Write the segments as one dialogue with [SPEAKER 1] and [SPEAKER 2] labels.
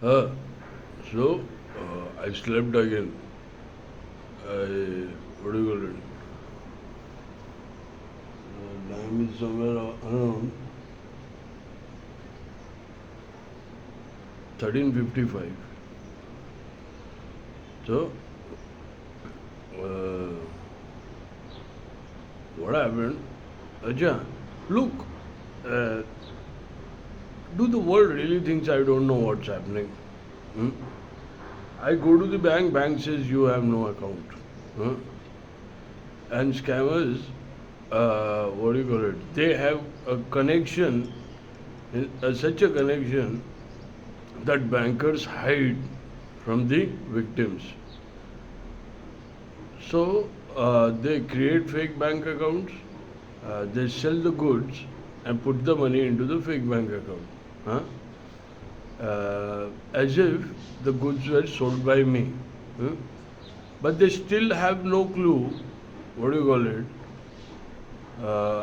[SPEAKER 1] Uh, so I slept again. I, what do you call it? Time is somewhere around 13:55. So uh, what happened? Aja, look, uh, do the world really thinks I don't know what's happening? Hmm? I go to the bank, bank says you have no account. Huh? And scammers, what do you call it? They have a connection, such a connection that bankers hide from the victims. So they create fake bank accounts, they sell the goods and put the money into the fake bank account. Huh? As if the goods were sold by me. Huh? But they still have no clue, what do you call it?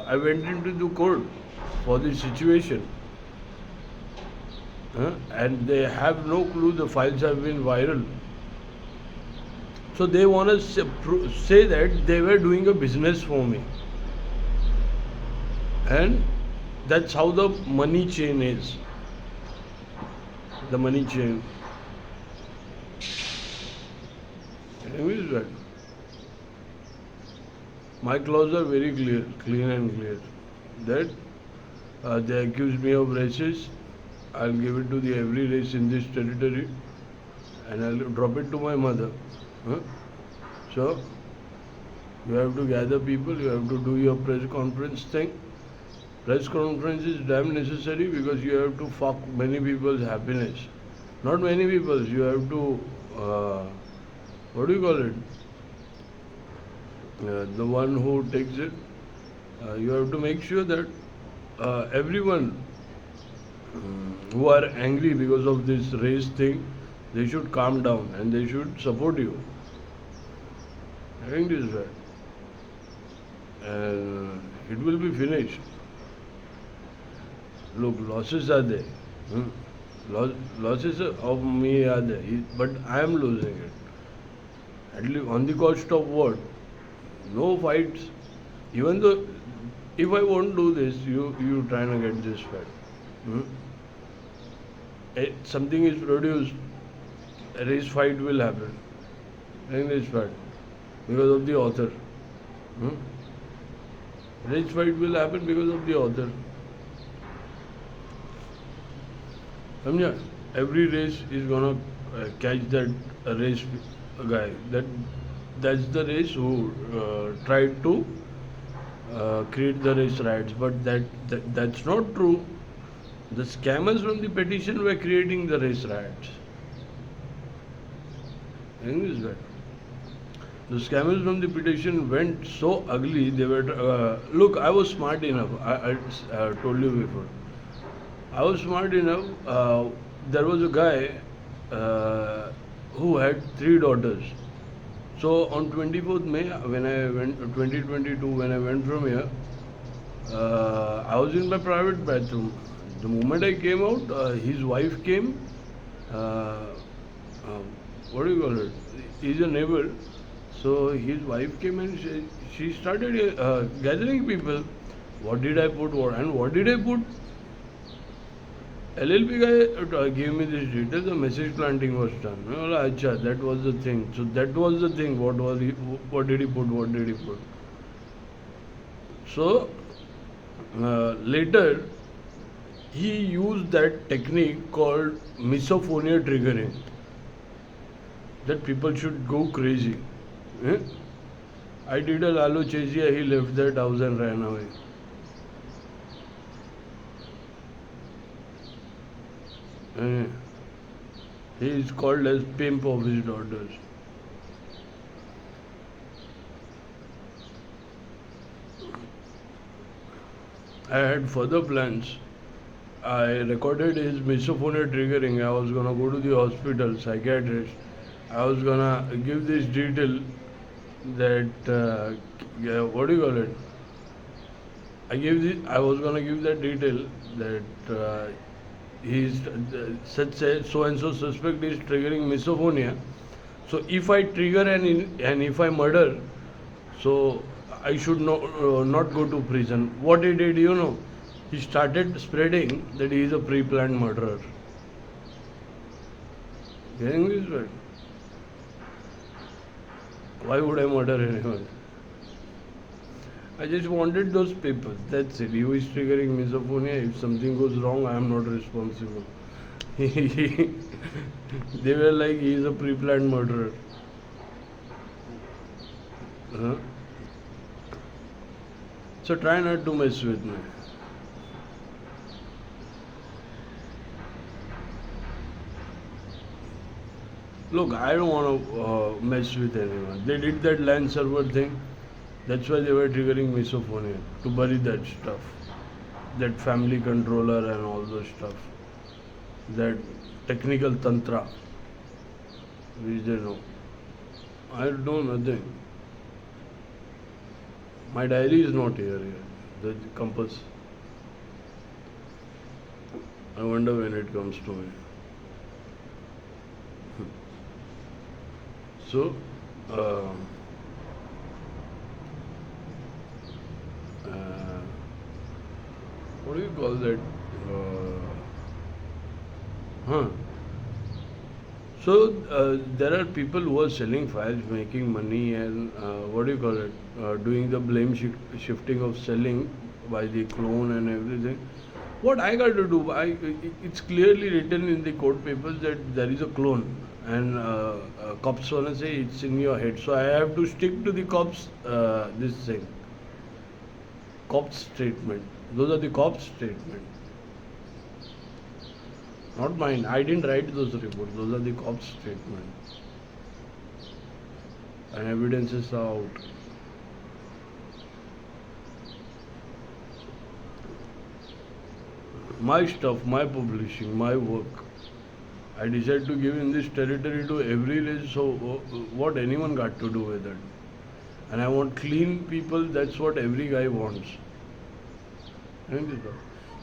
[SPEAKER 1] I went into the court for this situation. And they have no clue the files have been viral. So they want to say that they were doing a business for me. And that's how the money chain is. The money chain. Anyways, that my clause are very clear, clean and clear. That they accuse me of racist. I'll give it to the every race in this territory, and I'll drop it to my mother. Huh? So you have to gather people. You have to do your press conference thing. Press conference is damn necessary because you have to fuck many people's happiness. Not many people's. You have to what do you call it? The one who takes it. You have to make sure that everyone who are angry because of this race thing, they should calm down and they should support you. I think this is right. And it will be finished. Look, losses are there. Hmm? Losses of me are there, but I am losing it. At least on the cost of what? No fights. Even though, if I won't do this, you trying to get this fight. Hmm? Something is produced, a race fight will happen. And race fight because of the author. Hmm? Race fight will happen because of the author. समझा every race is gonna catch that race guy that's the race who tried to create the race riots, but that's not true. The scammers from the petition were creating the race riots. English that the scammers from the petition went so ugly. They were look. I was smart enough. I told you before. I was smart enough. There was a guy who had three daughters. So on 24th May, when I went 2022, when I went from here, I was in my private bathroom. The moment I came out, his wife came. Uh, what do you call it? He's a neighbor. So his wife came and she started gathering people. What did I put? What did I put? LLP guy gave me this detail. The message planting was done. Achha, that was the thing. So that was the thing. What did he put? What did he put? So later he used that technique called misophonia triggering. That people should go crazy. Eh? I did a Lalo Chesia. He left that house and ran away. He is called as pimp of his daughters. I had further plans. I recorded his misophonia triggering. I was gonna go to the hospital, psychiatrist. I was gonna give this detail that what do you call it? I was gonna give that detail that he's such so and so suspect is triggering misophonia. So if I trigger and if I murder, so I should not go to prison. What he did, he started spreading that he is a pre-planned murderer. Getting this right? Why would I murder anyone? I just wanted those papers. That's it. He was triggering misophonia. If something goes wrong, I am not responsible. They were like, he is a pre-planned murderer. Huh? So try not to mess with me. Look, I don't want to mess with anyone. They did that LAN server thing. That's why they were triggering misophonia, to bury that stuff. That family controller and all those stuff. That technical tantra, which they know. I know nothing. My diary is not here yet. The compass. I wonder when it comes to me. So, uh, what do you call that? Huh? So there are people who are selling files, making money, and what do you call it? Doing the blame shifting of selling by the clone and everything. What I got to do? It's clearly written in the court papers that there is a clone, and cops wanna say it's in your head. So I have to stick to the cops. This thing, cops statement. Those are the cops statement. Not mine. I didn't write those reports. Those are the cops' statements. And evidences are out. My stuff, my publishing, my work. I decided to give in this territory to every race. So what anyone got to do with it? And I want clean people. That's what every guy wants.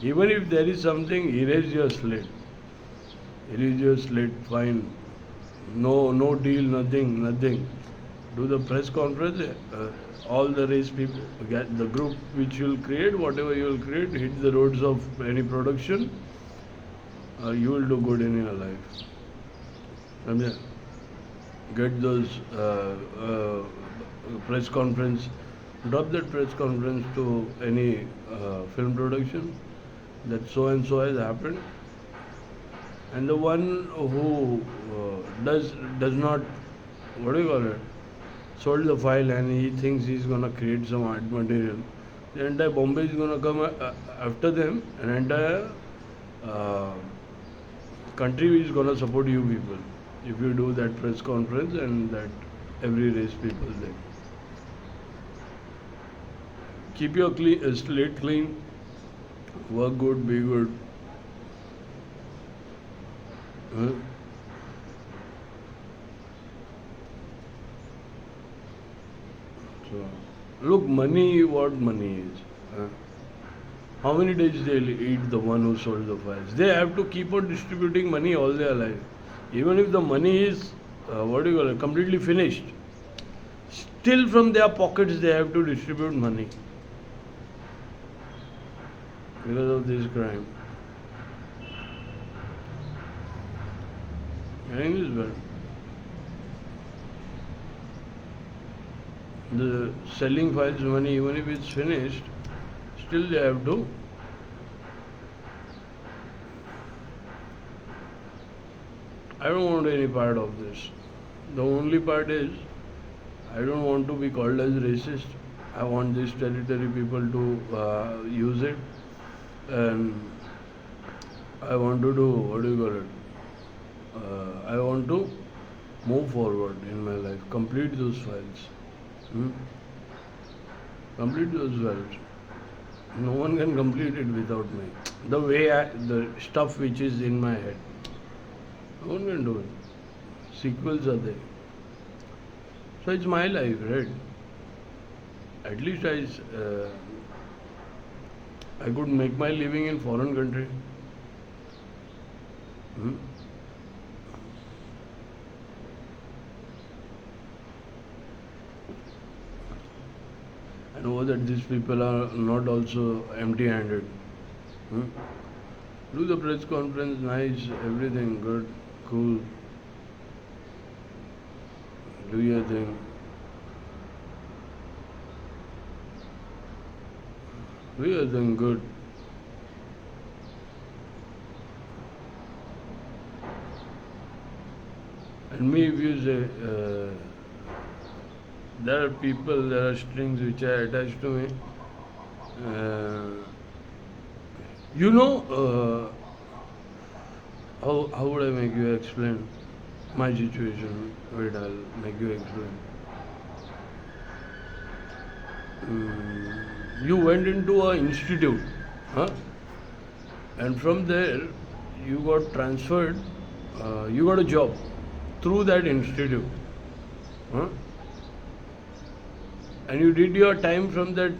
[SPEAKER 1] Even if there is something, erase your slate. Erase your slate, fine. No deal, nothing. Do the press conference. All the race people, get the group which you will create, whatever you will create, hit the roads of any production. You will do good in your life. Get those press conference. Drop that press conference to any film production that so and so has happened, and the one who does not, what do you call it, sold the file and he thinks he's gonna create some art material, the entire Bombay is gonna come after them, and entire country is gonna support you people if you do that press conference and that every race people there. Keep your slate clean, work good, be good. Huh? So, look, money, what money is. How many days they'll eat the one who sold the files? They have to keep on distributing money all their life. Even if the money is, completely finished, still from their pockets they have to distribute money. Because of this crime. Getting this bad. The selling files money, even if it's finished, still they have to. I don't want any part of this. The only part is, I don't want to be called as racist. I want these territory people to use it. And I want to do, I want to move forward in my life, complete those files. Complete those files. No one can complete it without me. The way the stuff which is in my head, no one can do it. Sequels are there. So it's my life, right? At least I could make my living in foreign country. Hmm? I know that these people are not also empty-handed. Hmm? Do the press conference, nice, everything good, cool. Do your thing. Do your thing good. And me, if you say, there are people, there are strings which are attached to me. Uh, you know, how would I make you explain my situation? Wait, I'll make you explain. You went into an institute, huh? And from there, you got transferred, you got a job through that institute, huh? And you did your time from that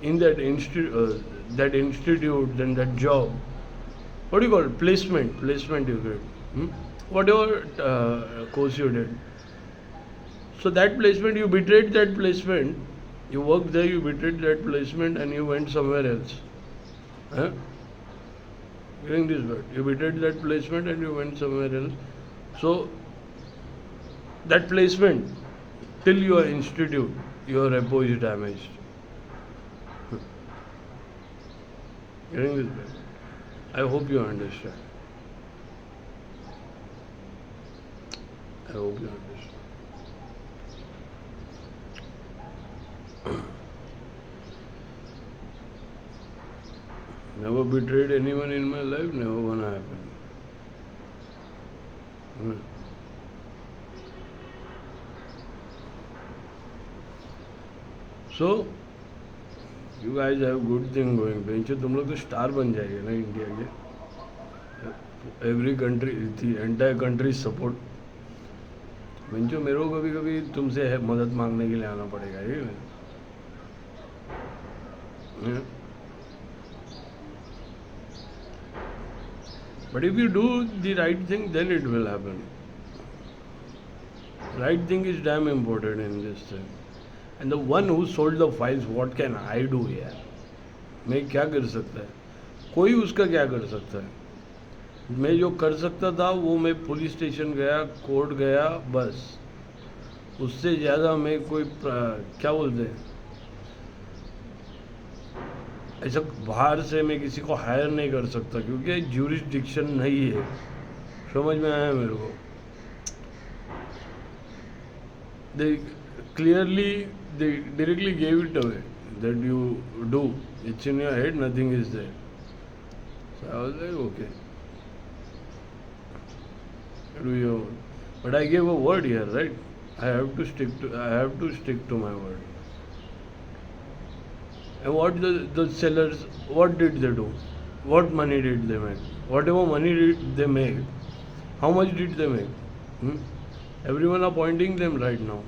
[SPEAKER 1] in that institute, then that job. What do you call it? Placement you get, whatever course you did. So that placement, you betrayed that placement. You worked there, you betrayed that placement, and you went somewhere else. Huh? Getting this word. You betrayed that placement and you went somewhere else. So that placement, till your institute, your repo is damaged. Getting this word. I hope you understand. I hope you understand. Never betrayed anyone in my life, never gonna happen. So, you guys have good thing going. बेंचो तुम लोग तो star बन जाएंगे ना India के. Every country, the entire country support. बेंचो मेरे को कभी कभी तुमसे मदद मांगने के लिए आना पड़ेगा ये. But if you do the right thing, then it will happen. Right thing is damn important in this thing. And the one who sold the files, what can I do यार? मैं क्या कर सकता है? कोई उसका क्या कर सकता है? मैं जो कर सकता था वो मैं पुलिस स्टेशन गया, कोर्ट गया, बस. उससे ज़्यादा मैं कोई क्या बोलते हैं, ऐसा बाहर से मैं किसी को हायर नहीं कर सकता क्योंकि ज्यूरिसडिक्शन नहीं है. समझ में आया मेरे को? They directly gave it away that you do. It's in your head, nothing is there. So I was like, okay. Do your, but I gave a word here, right? I have to stick to my word. And what the sellers, what did they do? What money did they make? Whatever money did they make, how much did they make? Everyone are pointing them right now.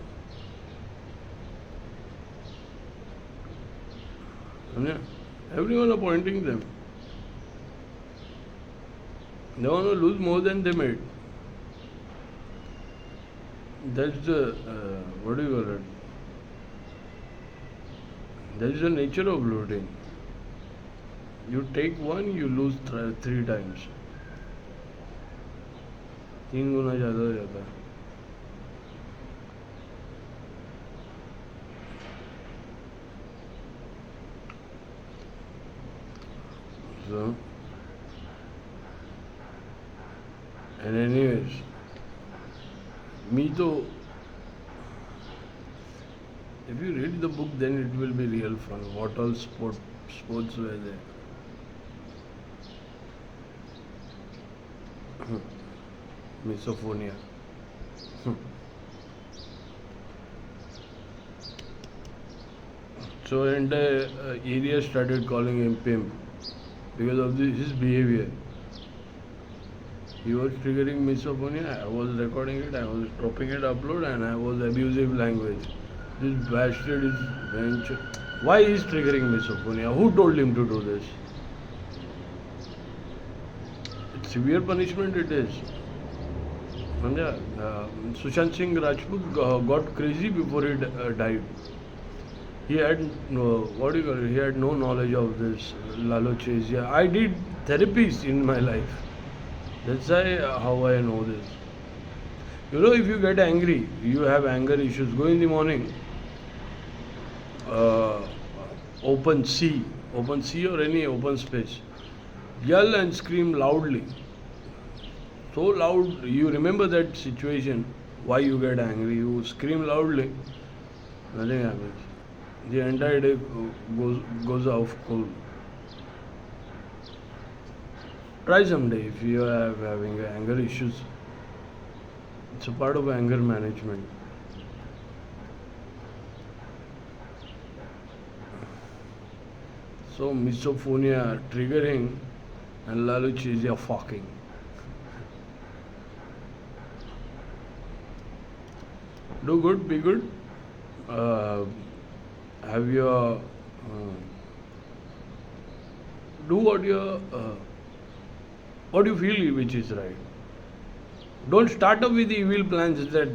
[SPEAKER 1] Everyone are pointing them. They want to lose more than they made. That's the, what do you call it? That is the nature of looting. You take one, you lose 3 times. 3 गुना ज़्यादा हो जाता है. So, and anyways, me too. If you read the book, then it will be real fun. What all sports were there? Misophonia. So entire area started calling him pimp because of his behavior. He was triggering misophonia. I was recording it, I was dropping it, upload, and I was abusive language. This bastard is bench. Why is triggering misophonia? Who told him to do this? It's severe punishment it is. And yeah, Sushant Singh Rajput got crazy before he died. He had no, what do you call it? He had no knowledge of this lalochia. I did therapies in my life. That's why how I know this. You know, if you get angry, you have anger issues. Go in the morning, uh, open sea, or any open space. Yell and scream loudly. So loud, you remember that situation, why you get angry. You scream loudly, nothing happens. The entire day goes off cold. Try someday if you are having anger issues. It's a part of anger management. So misophonia triggering and laluchisia fucking. Do good, be good. Uh, have your do what you feel which is right. Don't start up with evil plans that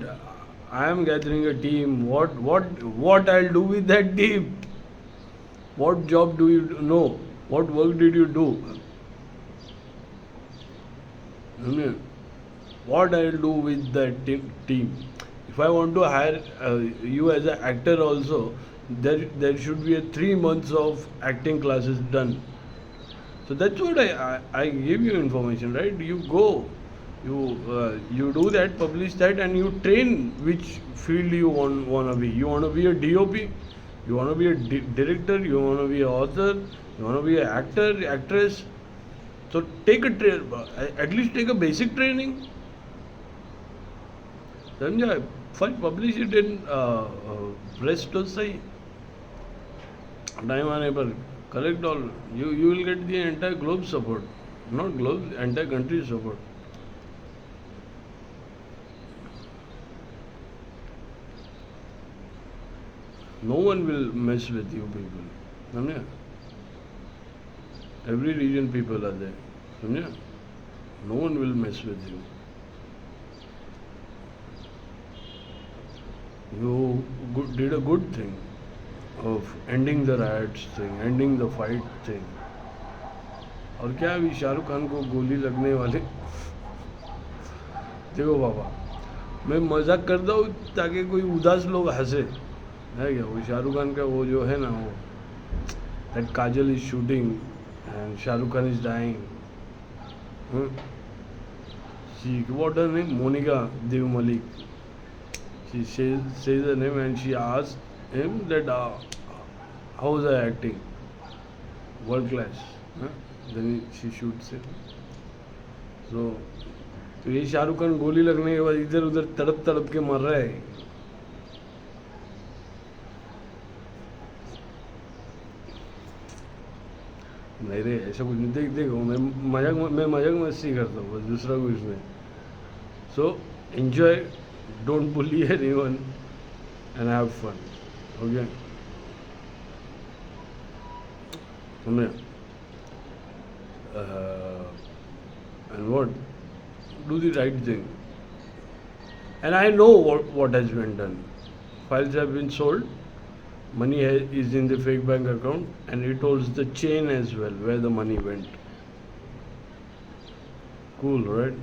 [SPEAKER 1] I am gathering a team. What I'll do with that team? What job do you know? What work did you do? What I'll do with that team? If I want to hire you as an actor also, there should be a 3 months of acting classes done. So that's what I give you information, right? You go, you do that, publish that, and you train which field you wanna be. You wanna be a DOP, you wanna be a director, you wanna be an author, you wanna be an actor, actress. So take at least take a basic training. Then yeah, first publish it in press तो सही. Time आने पर collect all. You will get the entire globe support, not globe, entire country support. No one will mess with you people. समझे? Every region people are there. समझे? No one will mess with you. You did a good thing of ending the riots thing, ending the fight thing. और क्या अभी शाहरुख खान को गोली लगने वाले. देखो बाबा, मैं मजाक करता हूँ ताकि कोई उदास लोग हंसे, है क्या. वो शाहरुख खान का वो जो है ना, वो that Kajal is shooting and Shahrukh Khan is dying. She, what her name? Monica Dev Malik. She says the name and she asked him that how was I acting? World class. Then she shoots it. तो ये शाहरुख खान गोली लगने के बाद इधर उधर तड़प तड़प के मर रहा है. नहीं रे, ऐसा कुछ नहीं. देखो मैं मजाक मस्ती करता हूँ, बस दूसरा कुछ नहीं. So enjoy, don't bully anyone and have fun. Okay? And what? Do the right thing. And I know what has been done. Files have been sold, money is in the fake bank account, and it holds the chain as well where the money went. Cool, right?